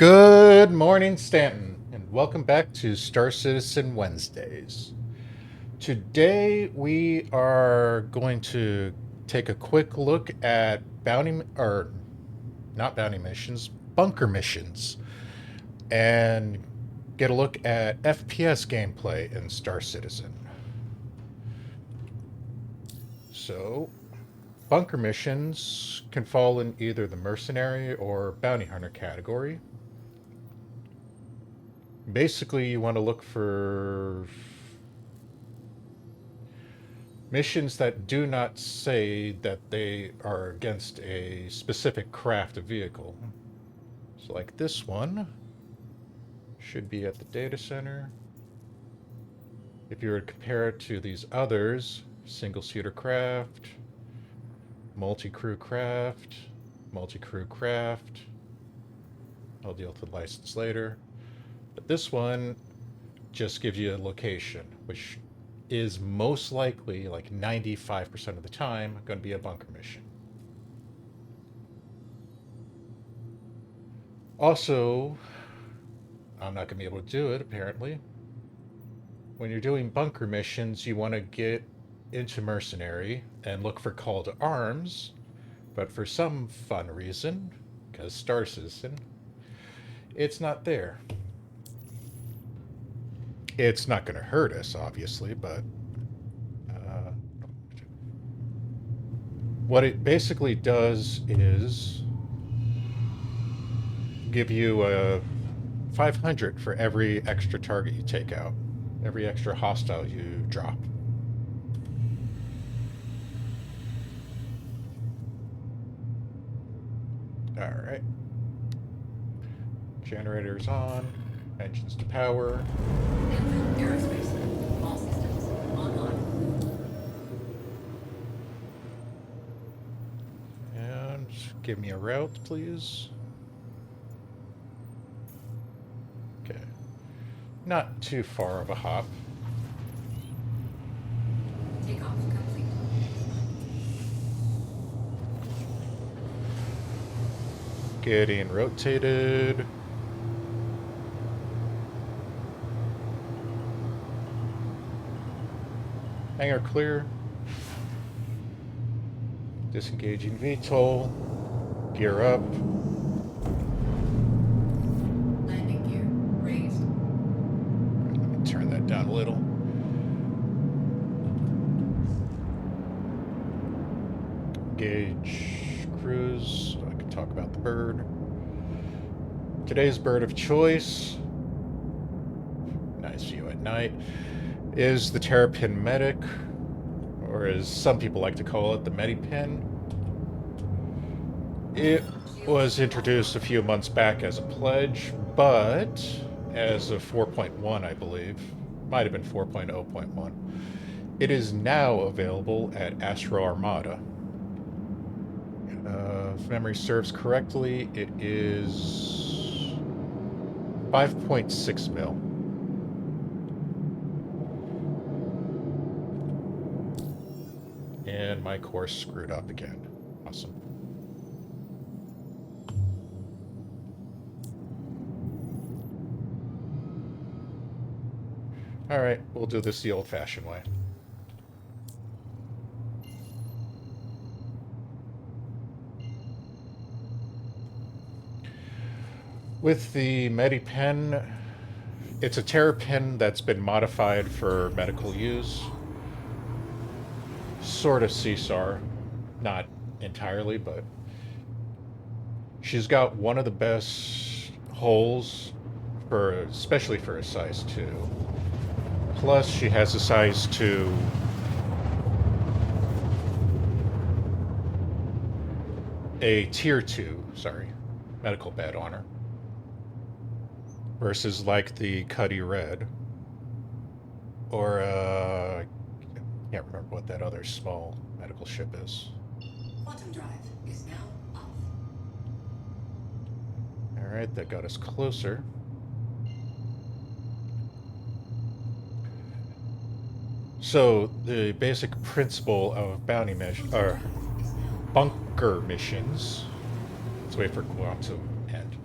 Good morning, Stanton, and welcome back to Star Citizen Wednesdays. Today we are going to take a quick look at not bounty missions, bunker missions, and get a look at FPS gameplay in Star Citizen. So, bunker missions can fall in either the mercenary or bounty hunter category. Basically, you want to look for missions that do not say that they are against a specific craft of vehicle. So like this one should be at the data center. If you were to compare it to these others, single-seater craft, multi-crew craft, multi-crew craft, I'll deal with the license later. But this one just gives you a location, which is most likely, like 95% of the time, going to be a bunker mission. Also, I'm not going to be able to do it, apparently. When you're doing bunker missions, you want to get into mercenary and look for call to arms, but for some fun reason, because Star Citizen, it's not there. It's not going to hurt us, obviously, but what it basically does is give you a 500 for every extra target you take out, every extra hostile you drop. All right. Generators on, engines to power. Aerospace. All systems on. And give me a route, please. Okay. Not too far of a hop. Takeoff complete. Getting rotated. Hangar clear. Disengaging VTOL. Gear up. Landing gear raised. Let me turn that down a little. Engage cruise. So I can talk about the bird. Today's bird of choice, nice view at night, is the Terrapin Medic, or as some people like to call it, the Medipin. It was introduced a few months back as a pledge, but as of 4.1, I believe, might have been 4.0.1, it is now available at Astro Armada. If memory serves correctly, it is 5.6 mil. And my course screwed up again. Awesome. All right, we'll do this the old-fashioned way. With the Medipen, it's a Terrapin that's been modified for medical use. Sort of CSAR, not entirely, but she's got one of the best holes for, especially for a size 2. Plus, she has a size 2 a tier 2, sorry, medical bed on her. Versus like the Cuddy Red. Or, I can't remember what that other small medical ship is. Quantum drive is now off. Alright, that got us closer. So, the basic principle of bounty mission, or bunker missions. Let's wait for quantum end.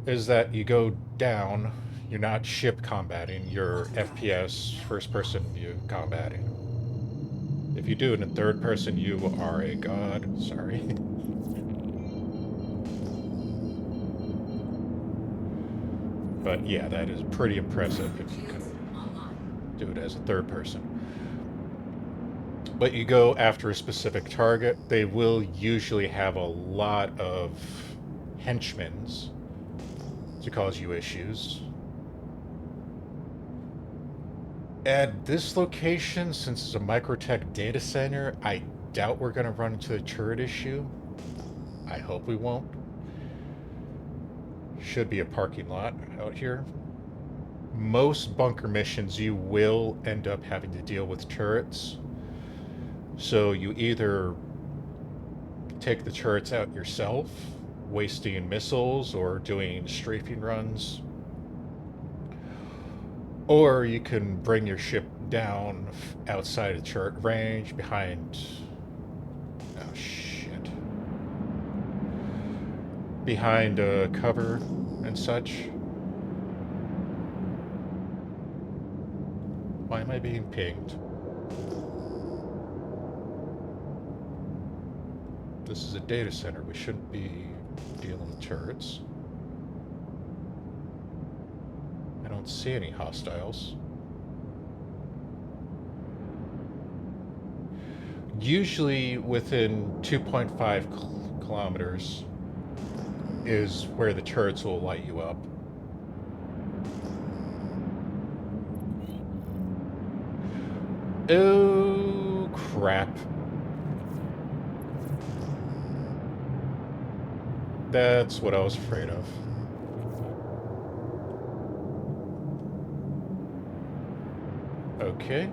is that you go down. You're not ship combating. You're FPS, first-person view combating. If you do it in third person, you are a god. Sorry. But yeah, that is pretty impressive if you can Shields online. do it as a third person. But you go after a specific target, they will usually have a lot of henchmen to cause you issues. At this location, since it's a Microtech data center, I doubt we're going to run into a turret issue. I hope we won't. Should be a parking lot out here. Most bunker missions, you will end up having to deal with turrets. So you either take the turrets out yourself, wasting missiles or doing strafing runs, or you can bring your ship down outside of turret range behind... Oh, shit. Behind cover and such. Why am I being pinged? This is a data center. We shouldn't be dealing with turrets. I don't see any hostiles. Usually within 2.5 kilometers is where the turrets will light you up. Oh, crap. That's what I was afraid of. Okay.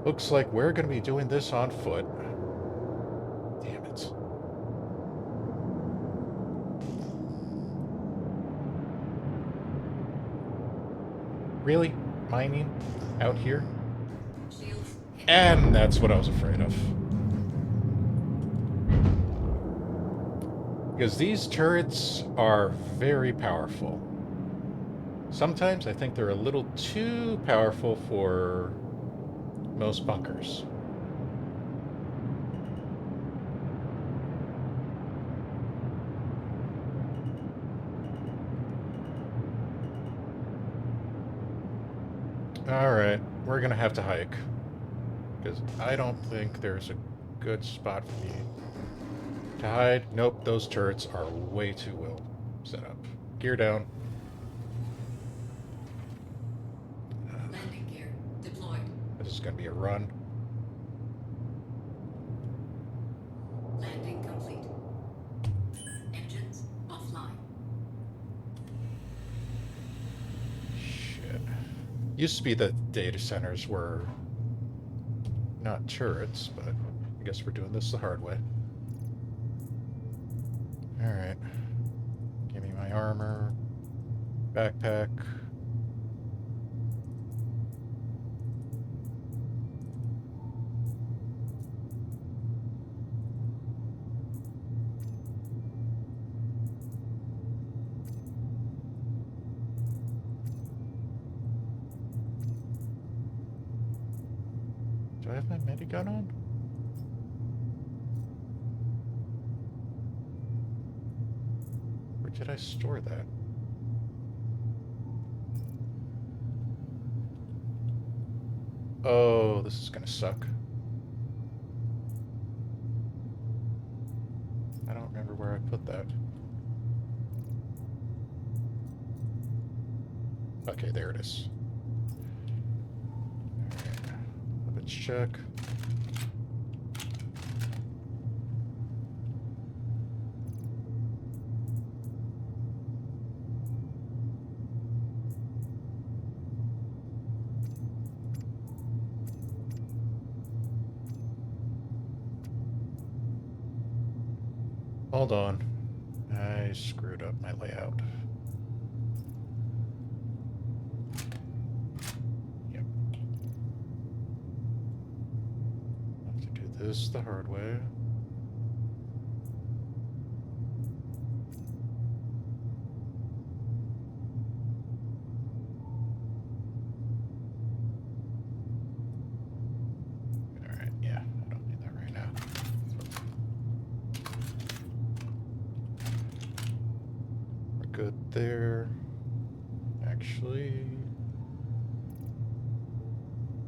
Looks like we're going to be doing this on foot. Damn it. Really? Mining? Out here? Shields hit. And that's what I was afraid of. Because these turrets are very powerful. Sometimes I think they're a little too powerful for most bunkers. Alright, we're gonna have to hike. Because I don't think there's a good spot for me to hide. Nope, those turrets are way too well set up. Gear down. Landing gear deployed. This is gonna be a run. Landing complete. Engines offline. Shit. Used to be that data centers were not turrets, but I guess we're doing this the hard way. Alright. Give me my armor. Backpack. Do I have my medigun on? Where did I store that? Oh, this is gonna suck. I don't remember where I put that. Okay, there it is. Let's check. Hold on. I screwed up my layout. Yep. Have to do this the hard way. good there. Actually,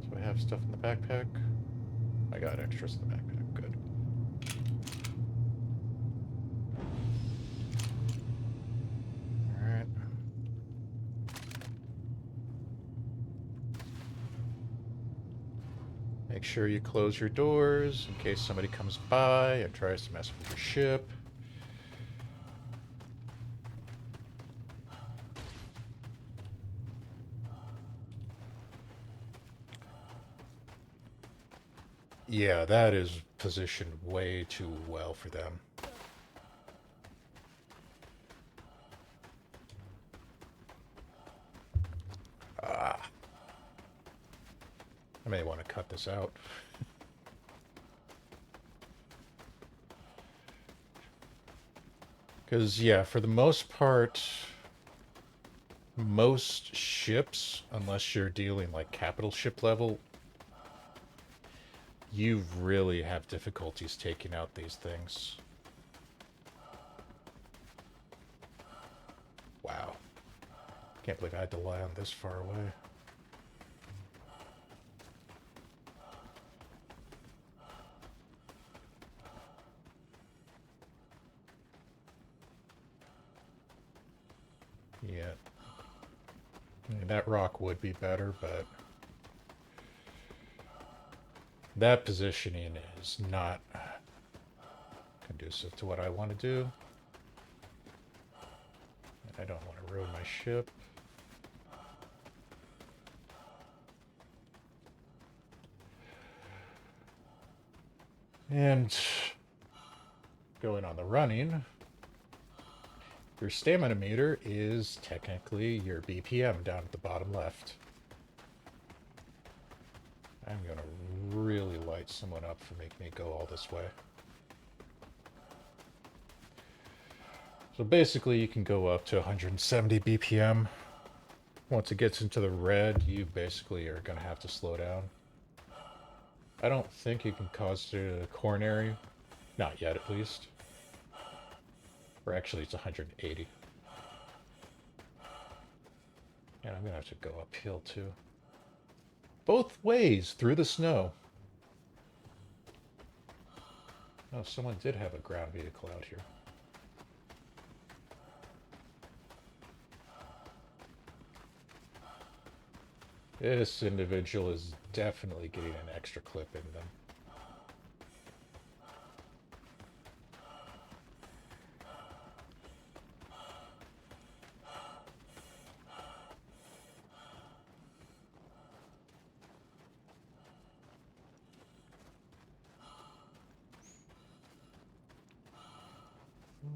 do I have stuff in the backpack? I got extras in the backpack. Good. All right. Make sure you close your doors in case somebody comes by and tries to mess with your ship. Yeah, that is positioned way too well for them. Ah. I may want to cut this out. Because, yeah, for the most part, most ships, unless you're dealing like capital ship level, you really have difficulties taking out these things. Wow. Can't believe I had to lie on this far away. Yeah. I mean, that rock would be better, but that positioning is not conducive to what I want to do. And I don't want to ruin my ship. And going on the running, your stamina meter is technically your BPM down at the bottom left. I'm going to really light someone up for making me go all this way. So basically you can go up to 170 BPM. Once it gets into the red, you basically are going to have to slow down. I don't think you can cause the coronary. Not yet, at least. Or actually, it's 180. And I'm going to have to go uphill, too. Both ways through the snow. Oh, someone did have a ground vehicle out here. This individual is definitely getting an extra clip in them.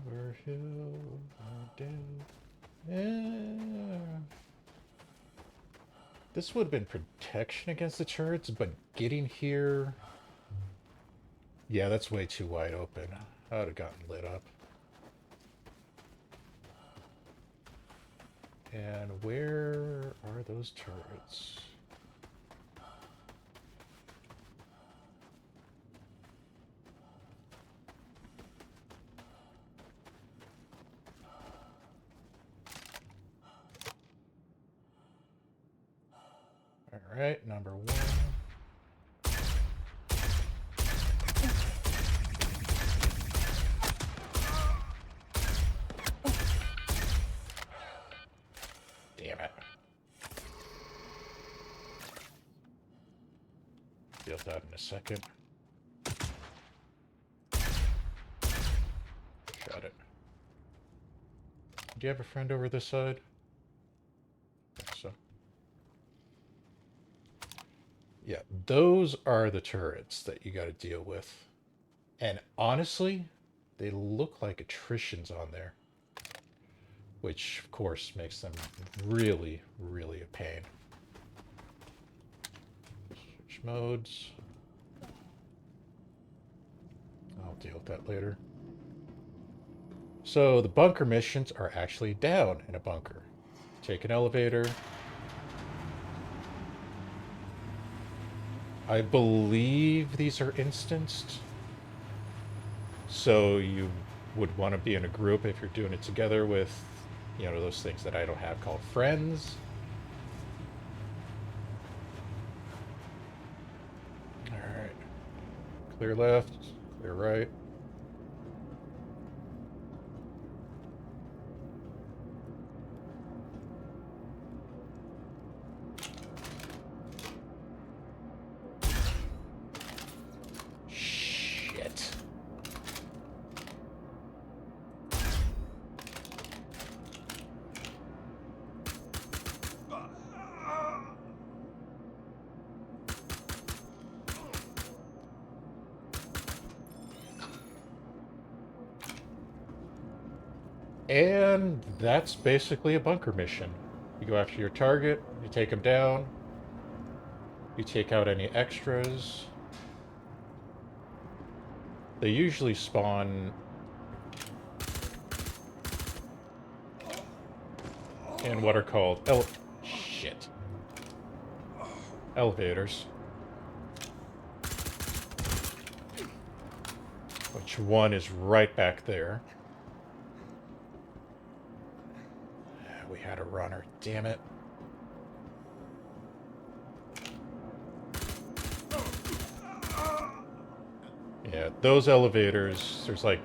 Over hill, down, yeah. This would have been protection against the turrets, but getting here... Yeah, that's way too wide open. I would have gotten lit up. And where are those turrets? All right, number one. Damn it. Deal with that in a second. Shot it. Do you have a friend over this side? I think so. Yeah, those are the turrets that you got to deal with. And honestly, they look like attritions on there. Which, of course, makes them really, really a pain. Switch modes. I'll deal with that later. So the bunker missions are actually down in a bunker. Take an elevator. I believe these are instanced. So you would want to be in a group if you're doing it together with You know, those things that I don't have called friends. Alright. Clear left, clear right. Shit. And that's basically a bunker mission. You go after your target, you take them down, you take out any extras. They usually spawn in what are called elevators. Which one is right back there. We had a runner, damn it. Yeah, those elevators, there's like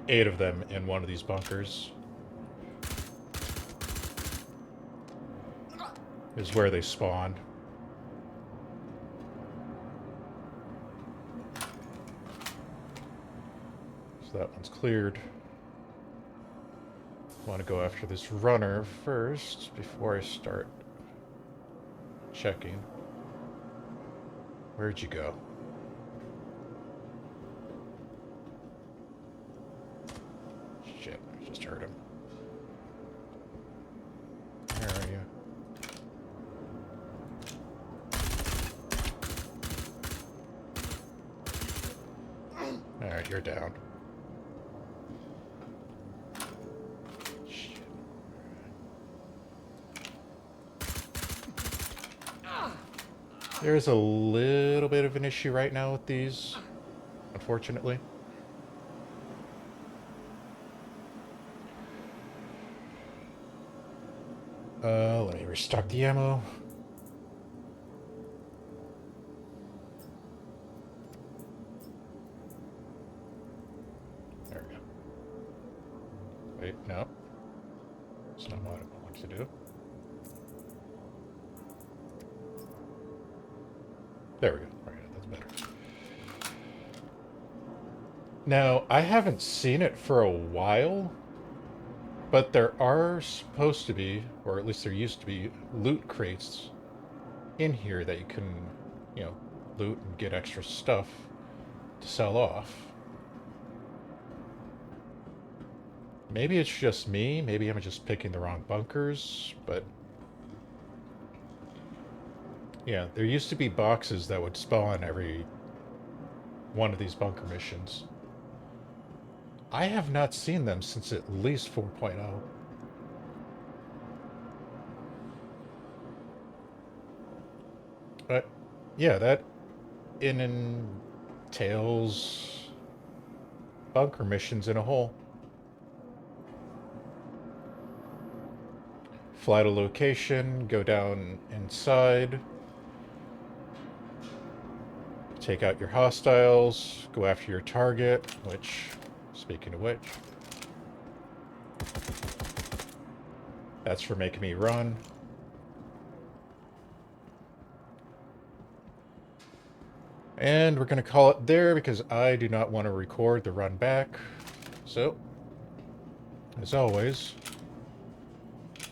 8 of them in one of these bunkers. Is where they spawn. So that one's cleared. I want to go after this runner first before I start checking. Where'd you go? Shit, I just heard him. Where are you? Alright, you're down. Shit. There's a little bit of an issue right now with these, unfortunately. Let me restock the ammo. There we go. Wait, no. That's not what I want to do. There we go. Okay, that's better. Now, I haven't seen it for a while, but there are supposed to be, or at least there used to be, loot crates in here that you can, you know, loot and get extra stuff to sell off. Maybe it's just me, maybe I'm just picking the wrong bunkers, but yeah, there used to be boxes that would spawn every one of these bunker missions. I have not seen them since at least 4.0. But yeah, that entails bunker missions in a whole. Fly to location, go down inside, take out your hostiles, go after your target, which, speaking of which, that's for making me run. And we're going to call it there because I do not want to record the run back. So, as always,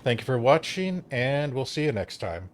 thank you for watching, and we'll see you next time.